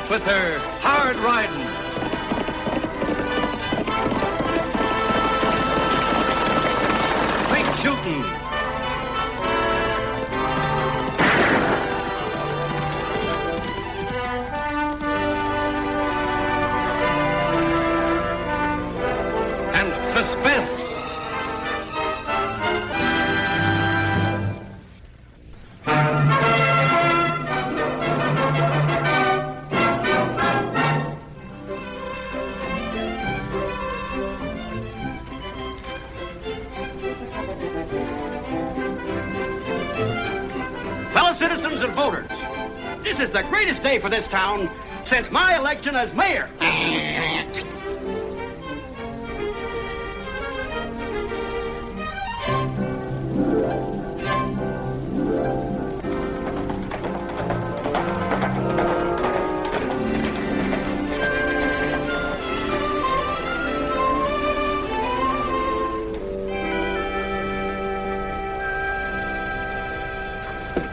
with her hard riding. Straight shooting. And suspense. Citizens and voters, this is the greatest day for this town since my election as mayor.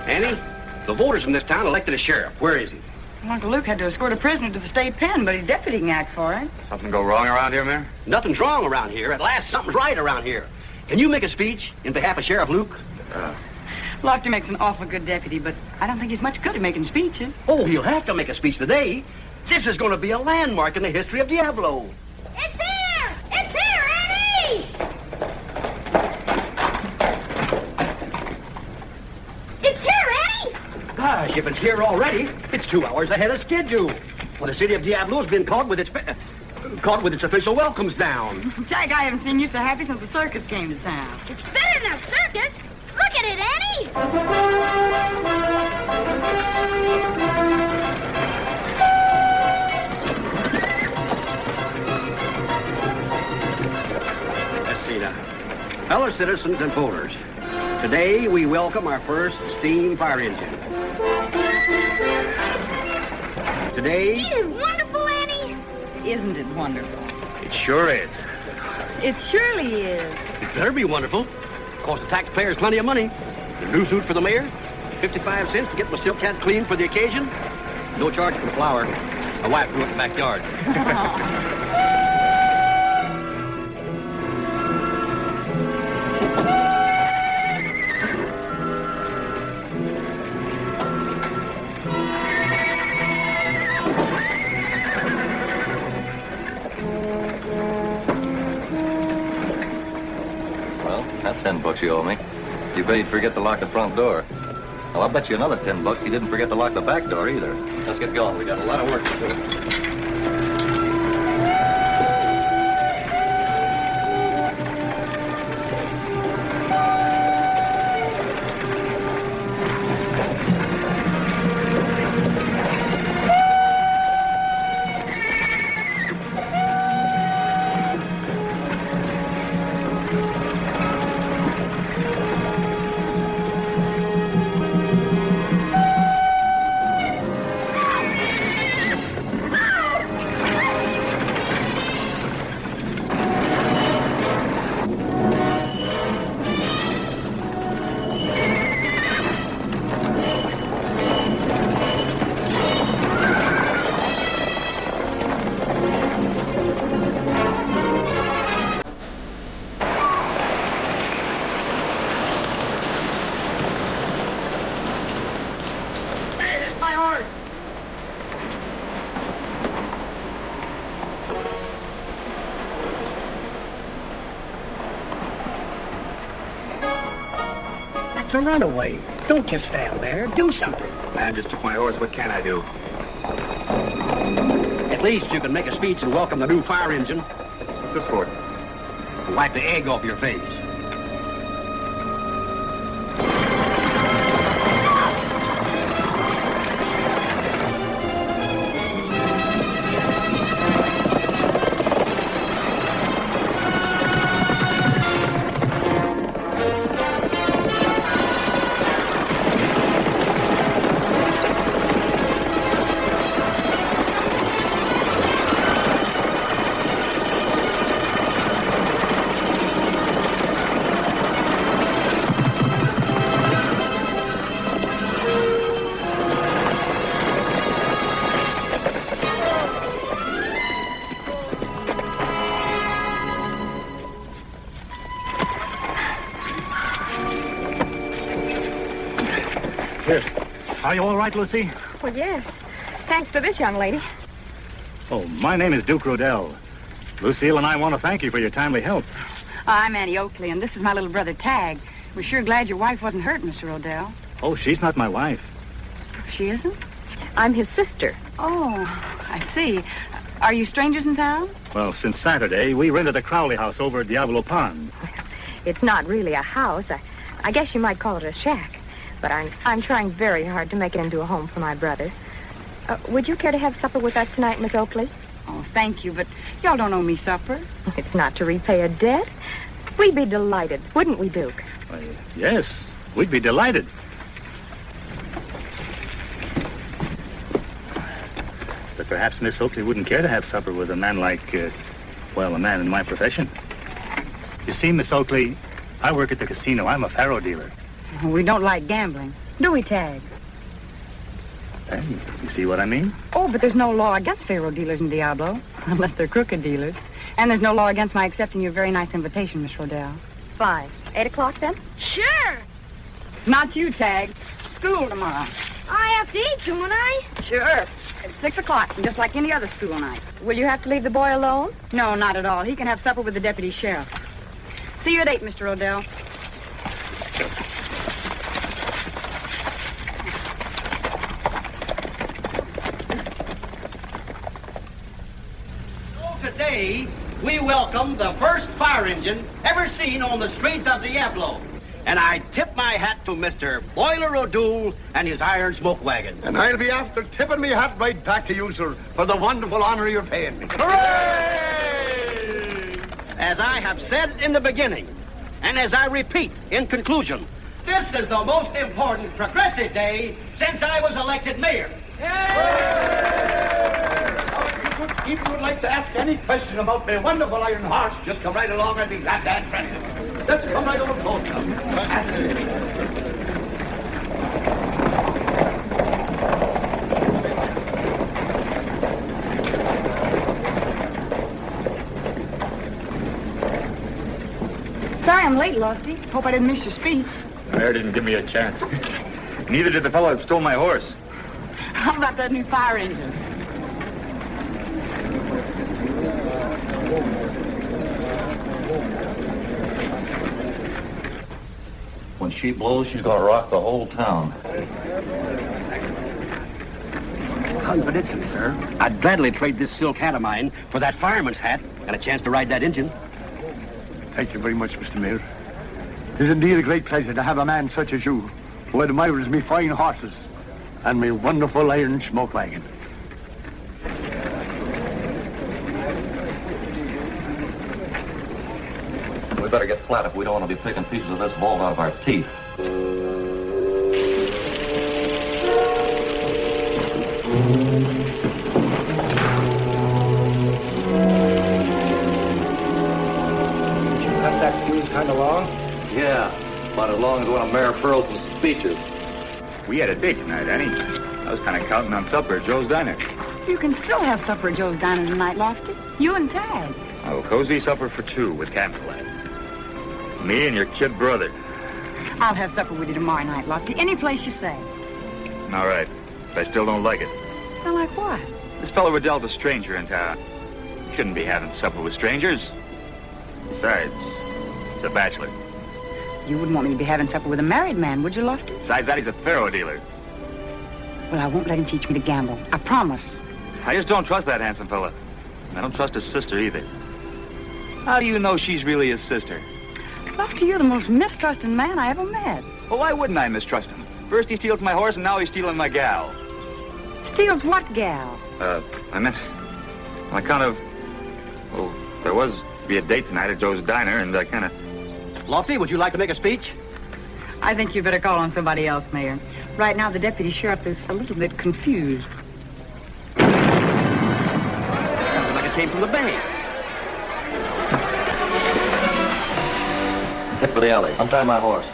Annie, the voters in this town elected a sheriff. Where is he? Well, Uncle Luke had to escort a prisoner to the state pen, but his deputy can act for him. Something go wrong around here, Mayor? Nothing's wrong around here. At last, something's right around here. Can you make a speech in behalf of Sheriff Luke? Lochte makes an awful good deputy, but I don't think he's much good at making speeches. Oh, he'll have to make a speech today. This is going to be a landmark in the history of Diablo. It's here! It's here, Annie! It's here, Annie! Gosh, if it's here already, it's 2 hours ahead of schedule. Well, the city of Diablo has been caught with its official welcomes down. Tagg, I haven't seen you so happy since the circus came to town. It's better than a circus! Look at it, Annie! Let's see now. Fellow citizens and voters, today we welcome our first steam fire engine. Today... Isn't it wonderful, Annie? Isn't it wonderful? It sure is. It surely is. It better be wonderful. Cost the taxpayers plenty of money. The new suit for the mayor, 55 cents to get my silk hat cleaned for the occasion. No charge for the flour. My wife grew up in the backyard. Well, that's $10 you owe me. You bet he'd forget to lock the front door. Well, I'll bet you another $10 he didn't forget to lock the back door either. Let's get going. We got a lot of work to do. It's a runaway. Don't just stand there. Do something. Man just took my horse. What can I do? At least you can make a speech and welcome the new fire engine. What's this for? Wipe the egg off your face. Are you all right, Lucy? Well, yes. Thanks to this young lady. Oh, my name is Duke Rodell. Lucille and I want to thank you for your timely help. I'm Annie Oakley, and this is my little brother, Tagg. We're sure glad your wife wasn't hurt, Mr. Rodell. Oh, she's not my wife. She isn't? I'm his sister. Oh, I see. Are you strangers in town? Well, since Saturday, we rented a Crowley house over at Diablo Pond. It's not really a house. I guess you might call it a shack. But I'm trying very hard to make it into a home for my brother. Would you care to have supper with us tonight, Miss Oakley? Oh, thank you, but y'all don't owe me supper. It's not to repay a debt. We'd be delighted, wouldn't we, Duke? Yes, we'd be delighted. But perhaps Miss Oakley wouldn't care to have supper with a man like, a man in my profession. You see, Miss Oakley, I work at the casino. I'm a faro dealer. We don't like gambling, do we, Tagg? Hey, you see what I mean? Oh, but there's no law against faro dealers in Diablo, unless they're crooked dealers. And there's no law against my accepting your very nice invitation, Miss Rodells. Fine. 8 o'clock, then? Sure. Not you, Tagg. School tomorrow. I have to eat, don't I? Sure. At 6 o'clock, just like any other school night. Will you have to leave the boy alone? No, not at all. He can have supper with the deputy sheriff. See you at 8, Mr. Rodell. Today, we welcome the first fire engine ever seen on the streets of Diablo. And I tip my hat to Mr. Boiler O'Doul and his iron smoke wagon. And I'll be after tipping me hat right back to you, sir, for the wonderful honor you're paying me. Hooray! As I have said in the beginning, and as I repeat in conclusion, this is the most important progressive day since I was elected mayor. If you would like to ask any question about my wonderful iron horse, just come right along and be glad to answer it. Just come right over close now. Sorry I'm late, Lofty. Hope I didn't miss your speech. The mayor didn't give me a chance. Neither did the fellow that stole my horse. How about that new fire engine? When she blows, she's gonna rock the whole town. Confidentially, sir, I'd gladly trade this silk hat of mine for that fireman's hat and a chance to ride that engine. Thank you very much, Mr. Mayor. It is indeed a great pleasure to have a man such as you, who admires me fine horses and me wonderful iron smoke wagon. We better get flat if we don't want to be picking pieces of this vault out of our teeth. Cut that fuse kind of long? Yeah, about as long as when a mayor furls some speeches. We had a date tonight, Annie. I was kind of counting on supper at Joe's Diner. You can still have supper at Joe's Diner tonight, Lofty. You and Tagg. Oh, cozy supper for two with candlelight. Me and your kid brother. I'll have supper with you tomorrow night, Lofty. Any place you say. All right. But I still don't like it. I like what? This fellow Rodells a stranger in town. Shouldn't be having supper with strangers. Besides, he's a bachelor. You wouldn't want me to be having supper with a married man, would you, Lofty? Besides that, he's a faro dealer. Well, I won't let him teach me to gamble. I promise. I just don't trust that handsome fella. I don't trust his sister either. How do you know she's really his sister? Lofty, you're the most mistrusting man I ever met. Well, why wouldn't I mistrust him? First he steals my horse, and now he's stealing my gal. Steals what gal? I meant, I kind of, well, there was be a date tonight at Joe's Diner, and I kind of... Lofty, would you like to make a speech? I think you better call on somebody else, Mayor. Right now, the deputy sheriff is a little bit confused. Sounds like it came from the bank. Head for the alley. Untie my horse.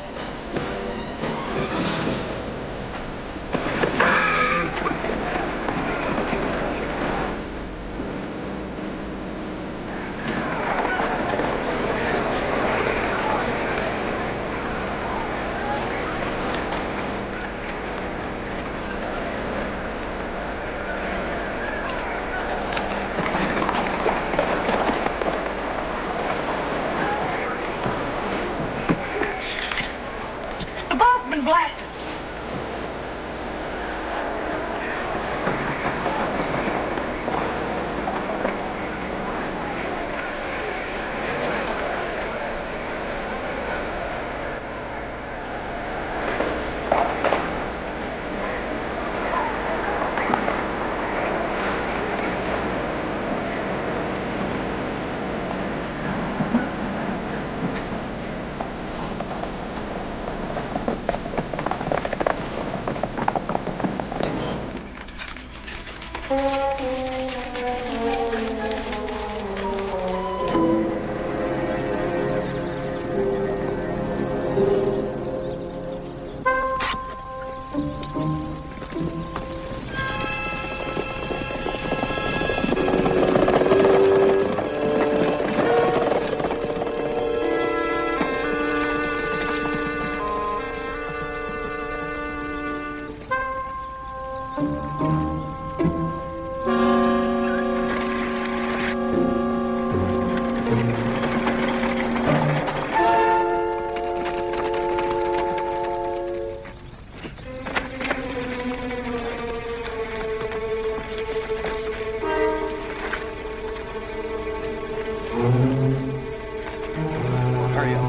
Hurry up.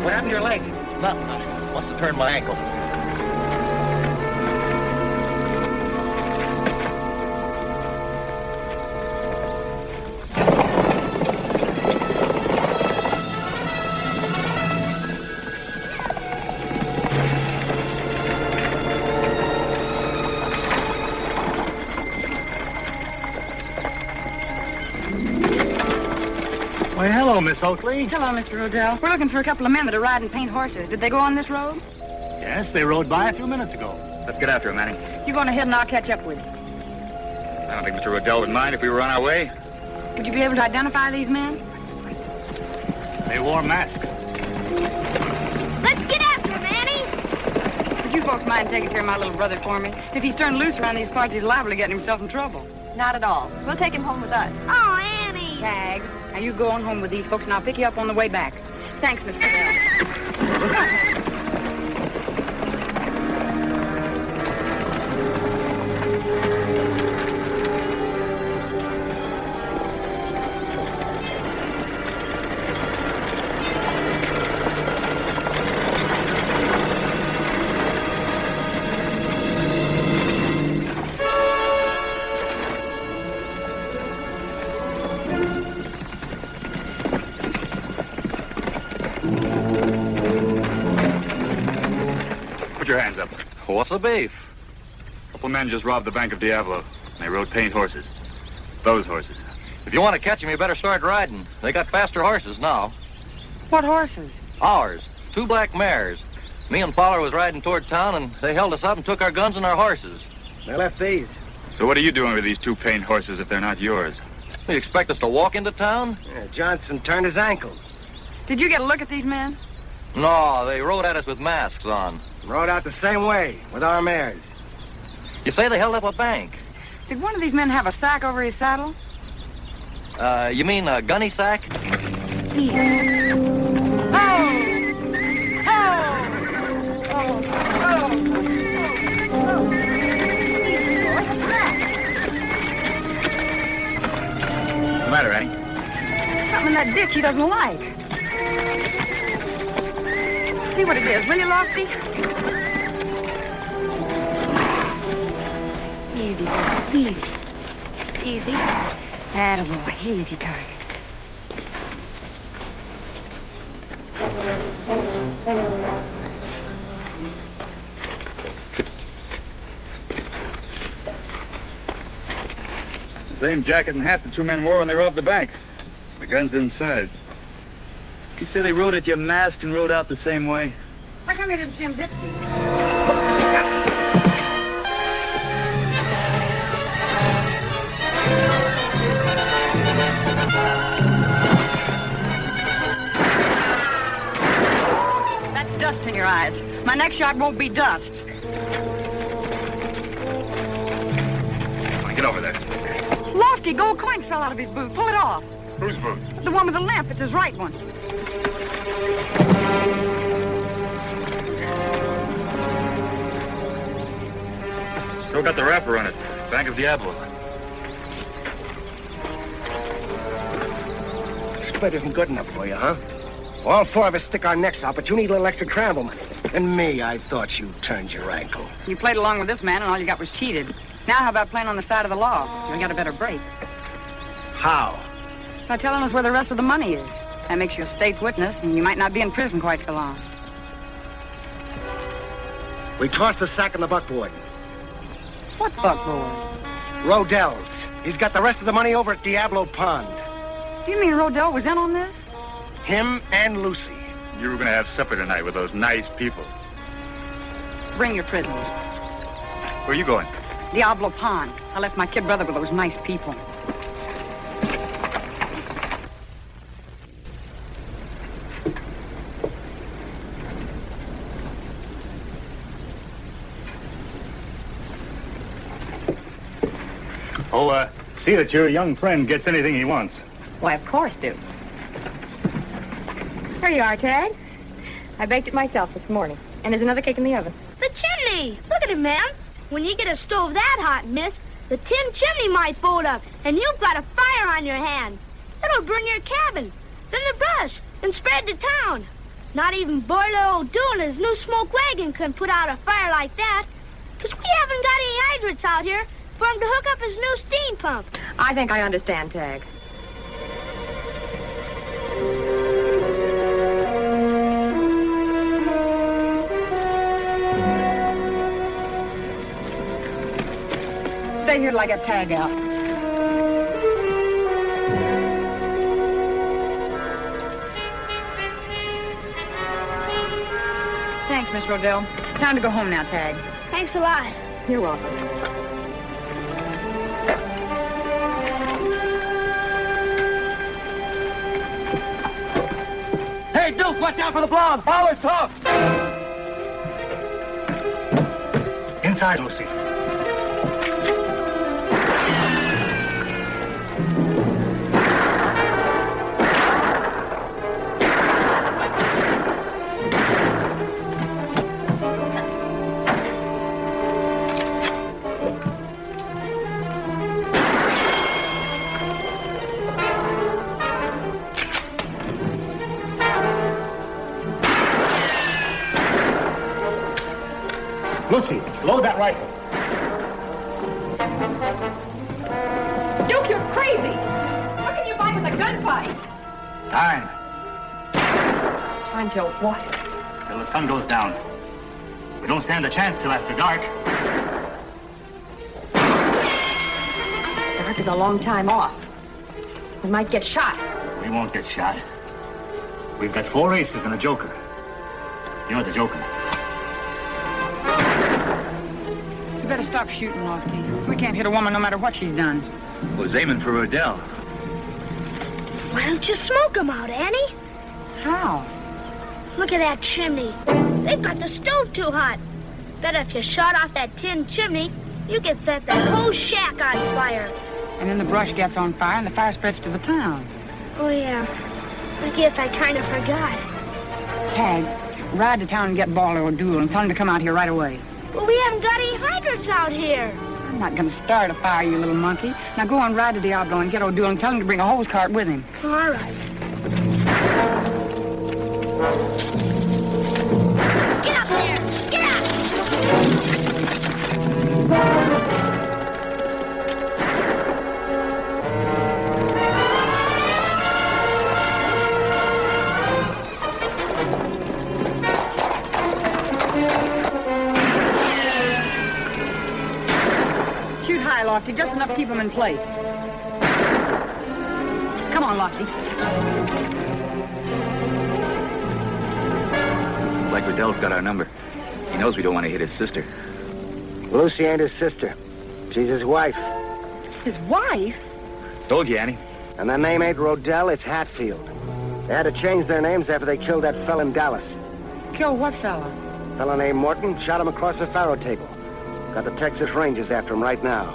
What happened to your leg? Nothing. I must have turned my ankle. Why, hello, Miss Oakley. Hello, Mr. Rodell. We're looking for a couple of men that are riding paint horses. Did they go on this road? Yes, they rode by a few minutes ago. Let's get after him, Manning. You go on ahead and I'll catch up with you. I don't think Mr. Rodells would mind if we were on our way. Would you be able to identify these men? They wore masks. Let's get after him, Annie. Would you folks mind taking care of my little brother for me? If he's turned loose around these parts, he's liable to get himself in trouble. Not at all. We'll take him home with us. Oh, Annie. Tagg, now you go on home with these folks and I'll pick you up on the way back. Thanks, Mr. Rodell. Put your hands up. What's the beef? A couple men just robbed the bank of Diablo. They rode paint horses. Those horses. If you want to catch them, you better start riding. They got faster horses now. What horses? Ours. 2 black mares. Me and Fowler was riding toward town, and they held us up and took our guns and our horses. They left these. So what are you doing with these 2 paint horses if they're not yours? You expect us to walk into town? Yeah, Johnson turned his ankle. Did you get a look at these men? No, they rode at us with masks on. Rode out the same way, with our mares. You say they held up a bank? Did one of these men have a sack over his saddle? You mean a gunny sack? What's the matter, Annie? Something in that ditch he doesn't like. See what it is, will you, Lofty? Easy, easy, easy. Attaboy, easy, Target. The same jacket and hat the 2 men wore when they robbed the bank. The gun's inside. You say they rode at your mask and rode out the same way? How come you didn't see him dip? That's dust in your eyes. My next shot won't be dust. Get over there. Lofty, gold coins fell out of his boot. Pull it off. Whose boot? The one with the lamp. It's his right one. Still got the wrapper on it. Bank of Diablo. Split isn't good enough for you, huh? All 4 of us stick our necks out, but you need a little extra travel money. And me, I thought you turned your ankle. You played along with this man, and all you got was cheated. Now how about playing on the side of the law? So we got a better break. How? By telling us where the rest of the money is. That makes you a state witness, and you might not be in prison quite so long. We tossed the sack in the buckboard. What buckboard? Rodells. He's got the rest of the money over at Diablo Pond. You mean Rodell was in on this? Him and Lucy. You were going to have supper tonight with those nice people. Bring your prisoners. Where are you going? Diablo Pond. I left my kid brother with those nice people. Oh, see that your young friend gets anything he wants. Why, of course, do. Here you are, Tagg. I baked it myself this morning. And there's another cake in the oven. The chimney! Look at it, ma'am. When you get a stove that hot, miss, the tin chimney might fold up, and you've got a fire on your hand. It'll burn your cabin, then the brush, and spread to town. Not even Boiler O'Doul and his new smoke wagon can put out a fire like that. Because we haven't got any hydrants out here for him to hook up his new steam pump. I think I understand, Tagg. Stay here till I get Tagg out. Thanks, Miss Rodell. Time to go home now, Tagg. Thanks a lot. You're welcome. Hey, Duke, watch out for the blonde. Power talk. Inside, Lucy. Lucy, load that rifle. Duke, you're crazy! What can you buy with a gunfight? Time. Time till what? Till the sun goes down. We don't stand a chance till after dark. Dark is a long time off. We might get shot. We won't get shot. We've got 4 aces and a joker. You're the joker. You better stop shooting, Lofty. We can't hit a woman no matter what she's done. Was aiming for Rodell. Why don't you smoke him out, Annie? How? Look at that chimney. They've got the stove too hot. Bet if you shot off that tin chimney, you could set the whole shack on fire. And then the brush gets on fire and the fire spreads to the town. Oh, yeah. I guess I kind of forgot. Tagg, ride to town and get Baller O'Doul and tell him to come out here right away. Well, we haven't got any hydrants out here. I'm not going to start a fire, you little monkey. Now go on, ride to Diablo and get O'Doul and tell him to bring a hose cart with him. All right. Get up there! Get up! Shoot high, Lofty, just enough to keep him in place. Come on, Lofty. Like Rodell's got our number. He knows we don't want to hit his sister. Lucy ain't his sister. She's his wife. His wife? Told you, Annie. And their name ain't Rodell, it's Hatfield. They had to change their names after they killed that fella in Dallas. Kill what fella? Fella named Morton shot him across the faro table. Got the Texas Rangers after him right now.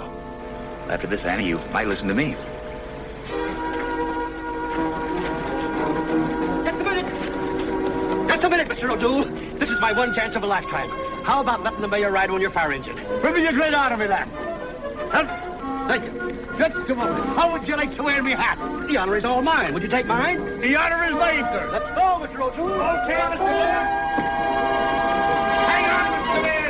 After this, Annie, you might listen to me. Just a minute, Mr. O'Doul. This is my one chance of a lifetime. How about letting the mayor ride on your fire engine? Will be a great honor, me lad. Thank you. Let's come on. How would you like to wear me hat? The honor is all mine. Would you take mine? The honor is mine, sir. Let's go, Mr. O'Doul. Okay, Mr. Mayor. Hang on, Mr. Mayor.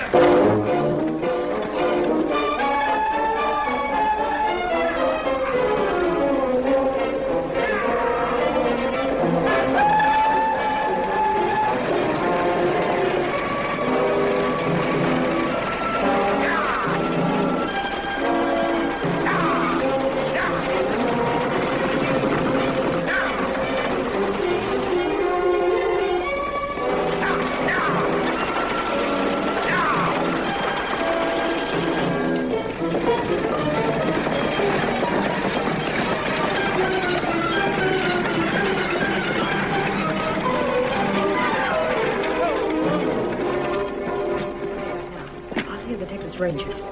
Rangers.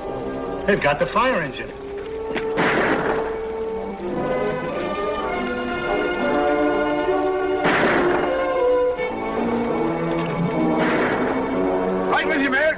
They've got the fire engine. Right with you, Mayor.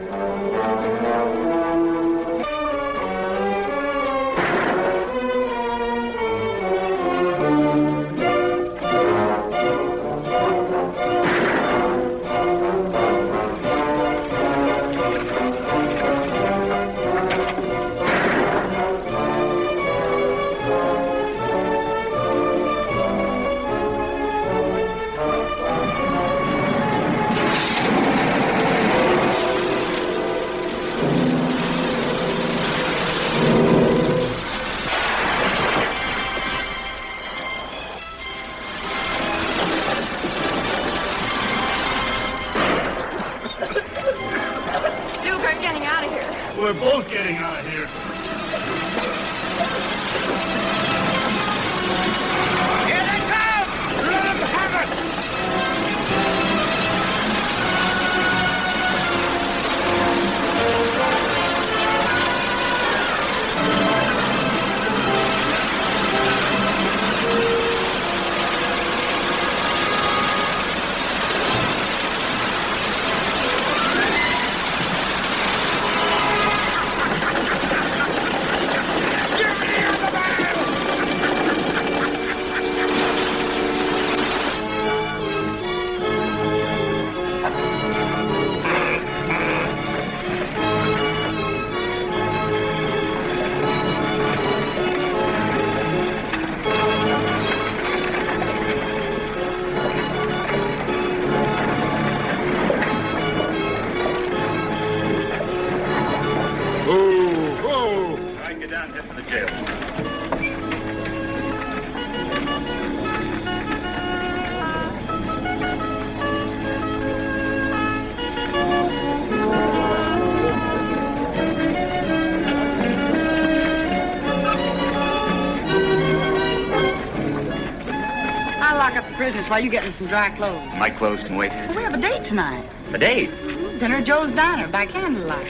lock up the prisoners while you get in some dry clothes. My clothes can wait. Well, we have a date tonight. A date? Dinner at Joe's Diner by candlelight.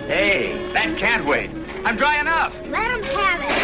Hey, that can't wait. I'm dry enough. Let him have it.